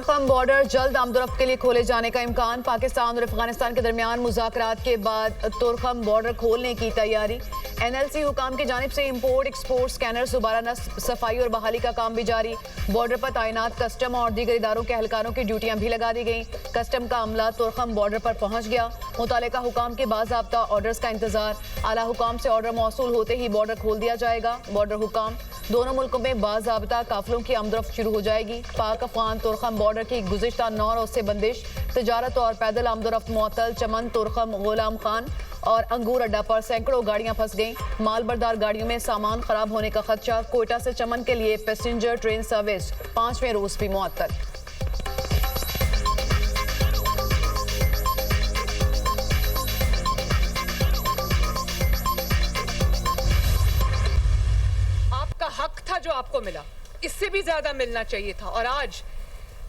तुर्कम border जल्द आमदोरफ्त के लिए खोले जाने का इम्कान। पाकिस्तान और अफगानिस्तान के दरमियान मुज़ाकरात के बाद तुर्कम बॉर्डर खोलने की तैयारी। NLC हुकाम की जानिब से इंपोर्ट एक्सपोर्ट स्कैनर दोबारा नस्ब, सफाई और बहाली का काम भी जारी। बॉर्डर पर तैनात कस्टम और दीगर इदारों के एहलकारों की ड्यूटियां भी लगा दी गई। कस्टम का अमला तुर्कम बॉर्डर पर पहुंच गया। मुतालिका हुकाम के बाज़ाब्ता ऑर्डर्स का इंतजार। आला हुकाम से ऑर्डर मौसूल होते ही बॉर्डर खोल दिया जाएगा। बॉर्डर हुकाम दोनों मुल्कों में बाज़ाब्ता काफिलों की आमदरफ्त शुरू हो जाएगी। पाक अफगान तुर्कम बॉर्डर की गुज़िश्ता 9 रोज़ से बंदिश, तिजारत और पैदल आमदरफ्त मुअत्तल। चमन, तुर्कम, गुलाम खान और अंगूर अड्डा पर सैकड़ों गाड़ियां फंस गईं। मालबरदार गाड़ियों में सामान खराब होने का खदशा। कोयटा से चमन के लिए पैसेंजर ट्रेन सर्विस 5वें रोज भी मुअत्तल। आपका हक था जो आपको मिला, इससे भी ज्यादा मिलना चाहिए था। और आज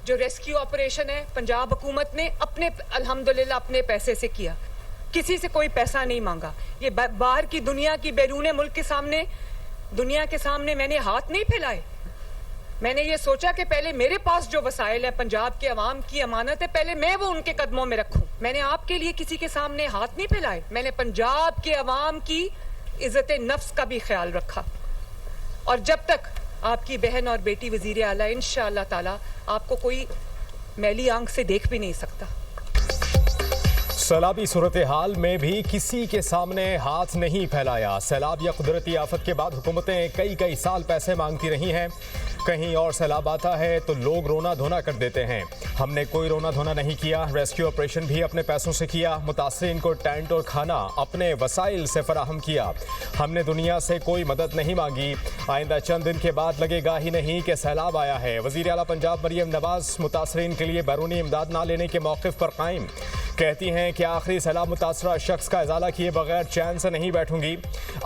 जो रेस्क्यू ऑपरेशन है पंजाब हुकूमत ने अपने अल्हम्दुलिल्लाह अपने पैसे से किया, किसी से कोई पैसा नहीं मांगा। ये बाहर की दुनिया की बैरून मुल्क के सामने, दुनिया के सामने मैंने हाथ नहीं फैलाए। मैंने ये सोचा कि पहले मेरे पास जो वसाइल है, पंजाब के अवाम की अमानत है, पहले मैं वो उनके कदमों में रखूं। मैंने आपके लिए किसी के सामने हाथ नहीं फैलाए। मैंने पंजाब के अवाम की इज्जत नफ्स का भी ख्याल रखा। और जब तक आपकी बहन और बेटी वजीर आला इंशाअल्लाह ताला आपको कोई मैली आंख से देख भी नहीं सकता। सैलाबी सूरत हाल में भी किसी के सामने हाथ नहीं फैलाया। सैलाब या कुदरती आफत के बाद हुकूमतें कई साल पैसे मांगती रही हैं। कहीं और सैलाब आता है तो लोग रोना धोना कर देते हैं। हमने कोई रोना धोना नहीं किया। रेस्क्यू ऑपरेशन भी अपने पैसों से किया। मुतासरीन को टेंट और खाना अपने वसाइल से फराहम किया। हमने दुनिया से कोई मदद नहीं मांगी। आइंदा चंद दिन के बाद लगेगा ही नहीं कि सैलाब आया है। वज़ीर आला पंजाब मरियम नवाज मुतासरीन के लिए बैरूनी इमदाद ना लेने के मौक़िफ़ पर कायम। कहती हैं कि आखिरी सैलाब मुतासरा शख्स का इजाला किए बगैर चैन से नहीं बैठूंगी।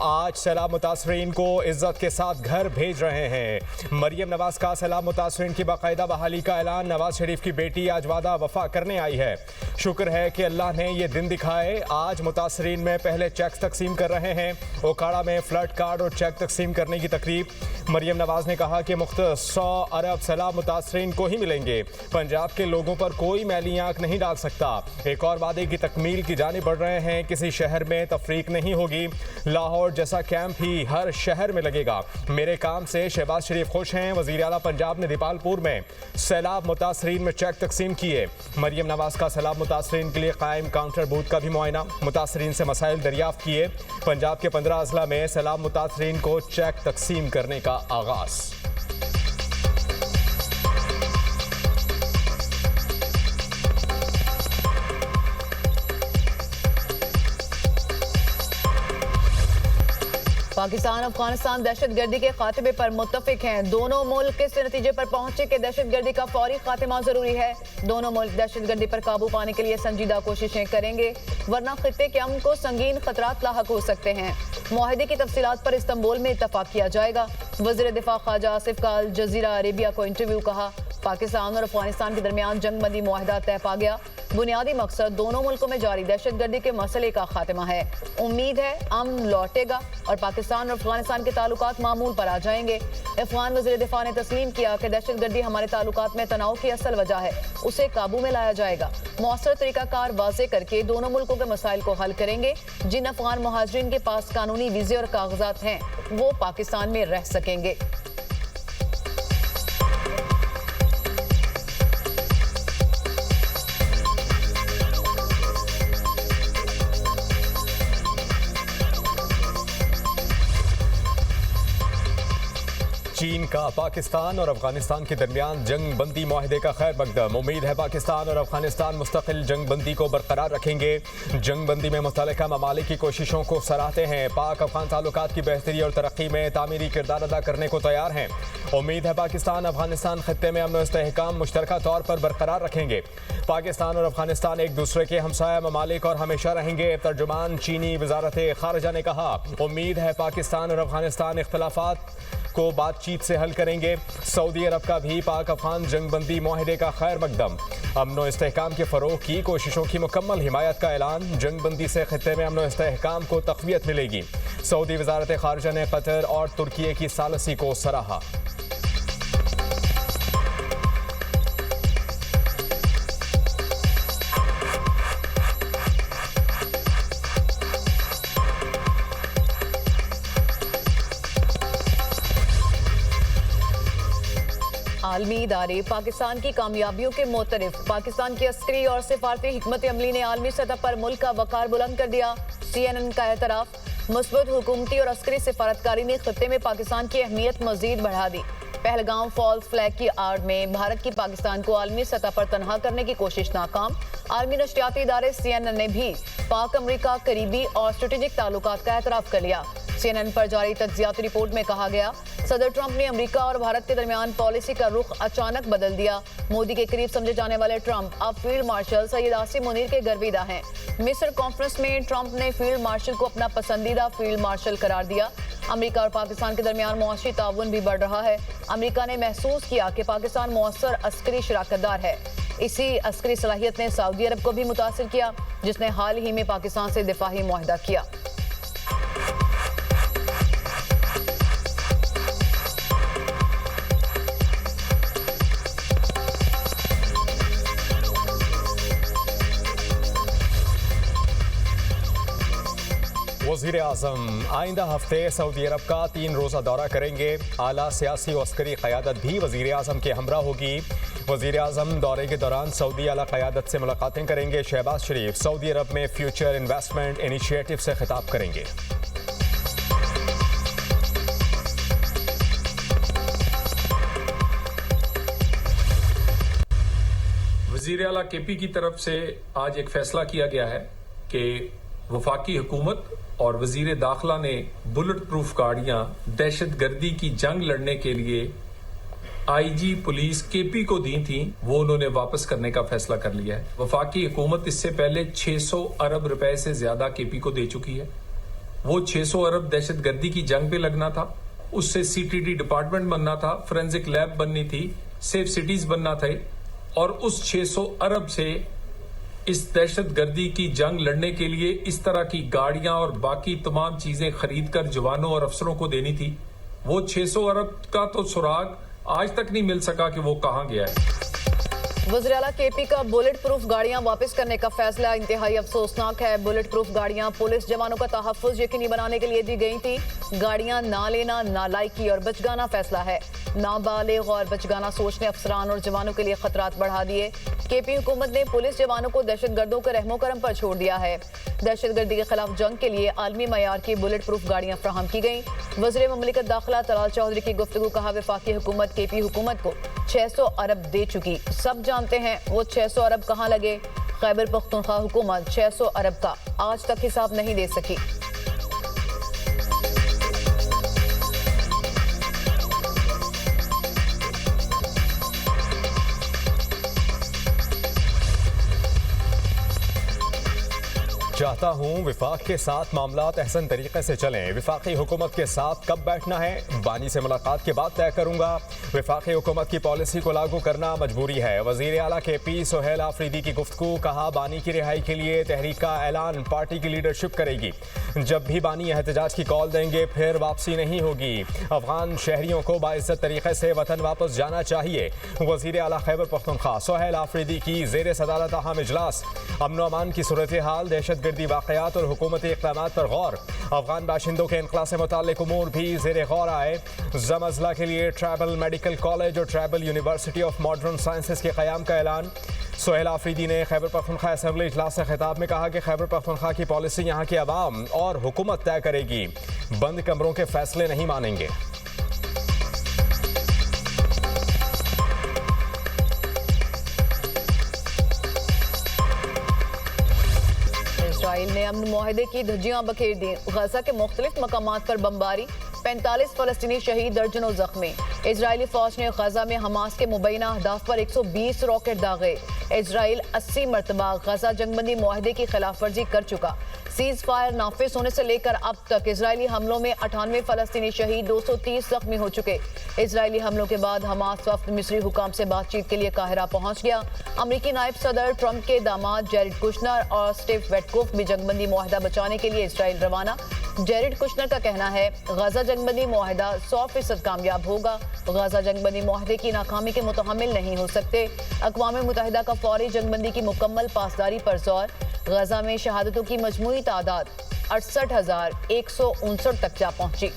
आज सैलाब मुतासरीन को इज्जत के साथ घर भेज रहे हैं। मरियम नवाज का सैलाब मुतासरीन की बाकायदा बहाली का ऐलान। नवाज शरीफ की बेटी आज वादा वफा करने आई है। शुक्र है कि अल्लाह ने ये दिन दिखाए। आज मुतासरीन में पहले चेक तकसीम कर रहे हैं। ओकाड़ा में फ्लड कार्ड और चेक तकसीम करने की तकरीब। मरियम नवाज ने कहा कि मुख्तर 100 अरब सैलाब मुतासरीन को ही मिलेंगे। पंजाब के लोगों पर कोई मैली आंख नहीं डाल सकता। एक और वादे की तकमील की जाने बढ़ रहे हैं। किसी शहर में तफरीक नहीं होगी। लाहौर जैसा कैंप ही हर शहर में लगेगा। मेरे काम से शहबाज शरीफ खुश हैं। वज़ीर आला पंजाब ने दीपालपुर में सैलाब मुतासरीन में चेक तकसीम किए। मरियम नवाज का सैलाब मुतासरीन के लिए कायम काउंटर बूथ का भी मुआयना। मुतासरीन से मसाइल दरियाफ्त किए। पंजाब के 15 अजला में सैलाब मुतासरीन को चेक तकसीम करने का आगाज़। पाकिस्तान अफगानिस्तान दहशतगर्दी के खात्मे पर मुत्तफिक हैं। दोनों मुल्क इस नतीजे पर पहुंचे कि दहशतगर्दी का फौरी खात्मा जरूरी है। दोनों मुल्क दहशतगर्दी पर काबू पाने के लिए संजीदा कोशिशें करेंगे, वरना खित्ते के अमन को संगीन खतरात लाहक हो सकते हैं। मुआहदे की तफसीलात पर इस्तांबुल में इत्तफाक किया जाएगा। वज़ीर दिफा ख्वाजा आसिफ का अल जज़ीरा अरेबिया को इंटरव्यू। कहा, पाकिस्तान और अफगानिस्तान के दरमियान जंगबंदी मुआहदा तय पा गया। बुनियादी मकसद दोनों मुल्कों में जारी दहशतगर्दी के मसले का खात्मा है। उम्मीद है अमन लौटेगा और पाकिस्तान और अफगानिस्तान के ताल्लुकात मामूल पर आ जाएंगे। अफगान वज़ीर दिफा ने तस्लीम किया कि दहशतगर्दी हमारे ताल्लुकात में तनाव की असल वजह है, उसे काबू में लाया जाएगा। मौसर तरीकाकार वाज़े करके दोनों मुल्कों के मसाइल को हल करेंगे। जिन अफगान मुहाजिरीन के पास कानूनी वीज़े और कागजात हैं वो पाकिस्तान में रह सकेंगे। चीन का पाकिस्तान और अफगानिस्तान के दरमियान जंग बंदी मुआहदे का खैर मकदम। उम्मीद है पाकिस्तान और अफगानिस्तान मुस्तकिल जंग बंदी को बरकरार रखेंगे। जंग बंदी में मुतल्लिका ममालिक की कोशिशों को सराहते हैं। पाक अफगान ताल्लुकात की बेहतरी और तरक्की में तामीरी किरदार अदा करने को तैयार हैं। उम्मीद है पाकिस्तान अफगानिस्तान खत्ते में अमन और इस्तेहकाम मुश्तरका तौर पर बरकरार रखेंगे। पाकिस्तान और अफगानिस्तान एक दूसरे के हमसाया ममालिक और हमेशा रहेंगे। तर्जुमान चीनी वजारत खारजा ने कहा, उम्मीद है पाकिस्तान और अफगानिस्तान इख्तलाफात को बातचीत से हल करेंगे। सऊदी अरब का भी पाक अफगान जंगबंदी मुआहदे का खैर मकदम। अमन और इस्तेहकाम के फ़रोग़ की कोशिशों की मुकम्मल हिमायत का ऐलान। जंगबंदी से खत्ते में अमन और इस्तेहकाम को तक़वियत मिलेगी। सऊदी वजारत खारजा ने कतर और तुर्की की सालसी को सराहा। आलमी इदारे पाकिस्तान की कामयाबियों के मोतरफ पाकिस्तान की अस्करी और सिफारती हिकमत अमली ने आलमी सतह पर मुल्क का वकार बुलंद कर दिया। CNN का एतराफ, मुस्बत हुकूमती और अस्करी सिफारतकारी ने खित्ते में पाकिस्तान की अहमियत मजीद बढ़ा दी। पहलगाम फॉल्स फ्लैग की आड़ में भारत की पाकिस्तान को आलमी सतह पर तनहा करने की कोशिश नाकाम। आलमी नशरियाती इदारे CNN ने भी पाक अमरीका करीबी और स्ट्रेटेजिक ताल्लुकात का एतराफ कर लिया। CNN पर जारी तज्जियाती रिपोर्ट में कहा गया, सदर ट्रंप ने अमेरिका और भारत के दरमियान पॉलिसी का रुख अचानक बदल दिया। मोदी के करीब समझे जाने वाले ट्रंप अब फील्ड मार्शल सैयद आसिम मुनीर के गर्विदा हैं। मिस्र कॉन्फ्रेंस में ट्रंप ने फील्ड मार्शल को अपना पसंदीदा फील्ड मार्शल करार दिया। अमेरिका और पाकिस्तान के दरमियान मुआशी ताउन भी बढ़ रहा है। अमेरिका ने महसूस किया कि पाकिस्तान मौसर अस्करी शराकतदार है। इसी अस्करी सलाहियत ने सऊदी अरब को भी मुतासिर किया, जिसने हाल ही में पाकिस्तान से दिफाही मुआहदा किया। वज़ीर आज़म आइंदा हफ्ते सऊदी अरब का 3 रोज़ा दौरा करेंगे। आला सियासी और अस्करी क़यादत भी वज़ीर आज़म के हमरा होगी। वज़ीर आज़म दौरे के दौरान सऊदी आला क़यादत से मुलाकातें करेंगे। शहबाज शरीफ सऊदी अरब में फ्यूचर इन्वेस्टमेंट इनिशिएटिव से खिताब करेंगे। वज़ीर आला KP की तरफ से आज एक फैसला किया गया है कि वफाकी हुकूमत और वजीर दाखिला ने बुलेट प्रूफ गाड़ियां दहशत गर्दी की जंग लड़ने के लिए IG पुलिस KP को दी थी, वो उन्होंने वापस करने का फैसला कर लिया है। वफाकी हुकूमत इससे पहले 600 अरब रुपए से ज्यादा KP को दे चुकी है। वो 600 अरब दहशत गर्दी की जंग पे लगना था, उससे CTD डिपार्टमेंट बनना था, फोरेंसिक लैब बननी थी, सेफ सिटीज बनना थे, और उस 600 अरब से इस दहशत गर्दी की जंग लड़ने के लिए इस तरह की गाड़ियां और बाकी तमाम चीजें खरीद कर जवानों और अफसरों को देनी थी। वो 600 अरब का तो सुराग आज तक नहीं मिल सका कि वो कहां गया है। वज़ीर आला KP का बुलेट प्रूफ गाड़ियां वापस करने का फैसला इंतहाई अफसोसनाक है। बुलेट प्रूफ गाड़ियां पुलिस जवानों का तहफ़्फ़ुज़ यकीनी बनाने के लिए दी गई थी। गाड़ियां ना लेना नालायकी और बचगाना फैसला है। नाबालिग और बचगाना सोच ने अफसरान और जवानों के लिए खतरात बढ़ा दिए। KP हुकूमत ने पुलिस जवानों को दहशतगर्दों के रहमो करम पर छोड़ दिया है। दहशतगर्दी के खिलाफ जंग के लिए आलमी मयार की बुलेट प्रूफ गाड़ियां फराहम की गई। वज़ीर ममलिकत दाखिला तलाल चौधरी की गुफ्तगू, कहा वफाकी हुकूमत KP हुकूमत को 600 अरब दे चुकी। सब जानते हैं वो 600 अरब कहाँ लगे। खैबर पख्तूनख्वा हुकूमत 600 अरब का आज तक हिसाब नहीं दे सकी। चाहता हूँ विफाक के साथ मामलात अहसन तरीके से चलें। विफाकी हुकूमत के साथ कब बैठना है बानी से मुलाकात के बाद तय करूँगा। विफाकी हुकूमत की पॉलिसी को लागू करना मजबूरी है। वज़ीर आला KP सुहेल आफरीदी की गुफ्तगू, कहा बानी की रिहाई के लिए तहरीक का ऐलान पार्टी की लीडरशिप करेगी। जब भी बानी एहतजाज की कॉल देंगे फिर वापसी नहीं होगी। अफगान शहरियों को बाइज्जत तरीके से वतन वापस जाना चाहिए। वज़ीर आला खैबर पख्तूनख्वा सुहेल आफरीदी की ज़ेर सदारत अहम इजलास। अमन अमान की सूरत हाल, दहशत गर्दी वाक़यात और हुकूमती इक़दामात पर गौर। अफगान बाशिंदों के इनक़ला से मुताल्लिक़ उमूर भी ज़ेर गौर आए। ज़म अज़ला के लिए ट्राइबल मेडिकल कॉलेज और tribal university of modern sciences के क़याम का ऐलान। सुहेल आफरीदी ने खैबर पख्तूनख्वा असम्बली इजलास से खिताब में कहा कि खैबर पख्तूनख्वा की पॉलिसी यहाँ के अवाम और हुकूमत तय करेगी। बंद कमरों के फैसले नहीं मानेंगे। इसराइल ने अमन मुआहदे की धज्जियां बखेर दी। गजा के मुख्तलिफ मकामात पर बमबारी, 45 फलस्तीनी शहीद, दर्जनों जख्मी। इजरायली फौज ने गजा में हमास के मुबैना अहदाफ पर 120 रॉकेट दागे। इजराइल 80 मरतबा गजा जंगबंदी मुआहदे की खिलाफ वर्जी कर चुका। सीज फायर नाफिज होने से लेकर अब तक इजरायली हमलों में 98 फलस्तीनी शहीद, 230 जख्मी हो चुके। इजरायली हमलों के बाद हमास वफ्द मिस्री हुकाम से बातचीत के लिए काहिरा पहुंच गया। अमरीकी नायब सदर ट्रंप के दामाद जेरेड कुशनर और स्टीव वेटकोफ भी जंगबंदी मुआहदा बचाने के लिए इजराइल रवाना। जेरेड कुशनर का कहना है गजा जंगबंदी मुआहदा 100% कामयाब होगा। गजा जंगबंदी मुआहदे की नाकामी के मुतहम्मिल नहीं हो सकते। अक़वाम मुत्तहिदा का फौरी जंगबंदी की मुकम्मल पासदारी पर जोर। गजा में शहादतों की मजमूई तादाद 68,159 तक जा पहुंची।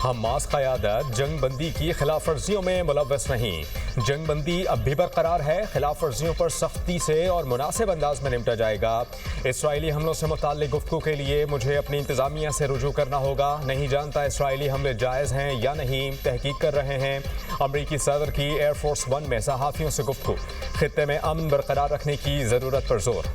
हमास क़यादत जंग बंदी की खिलाफ वर्जियों में मुलव्वस नहीं। जंग बंदी अब भी बरकरार है। खिलाफ वर्जियों पर सख्ती से और मुनासिब अंदाज में निपटा जाएगा। इसराइली हमलों से मुताल्लिक गुफ्तगू के लिए मुझे अपनी इंतज़ामिया से रुजू करना होगा। नहीं जानता इसराइली हमले जायज़ हैं या नहीं, तहकीक कर रहे हैं। अमरीकी सदर की एयरफोर्स वन में सहाफ़ियों से गुफ्तगू। खित्ते में अमन बरकरार रखने की ज़रूरत पर जोर।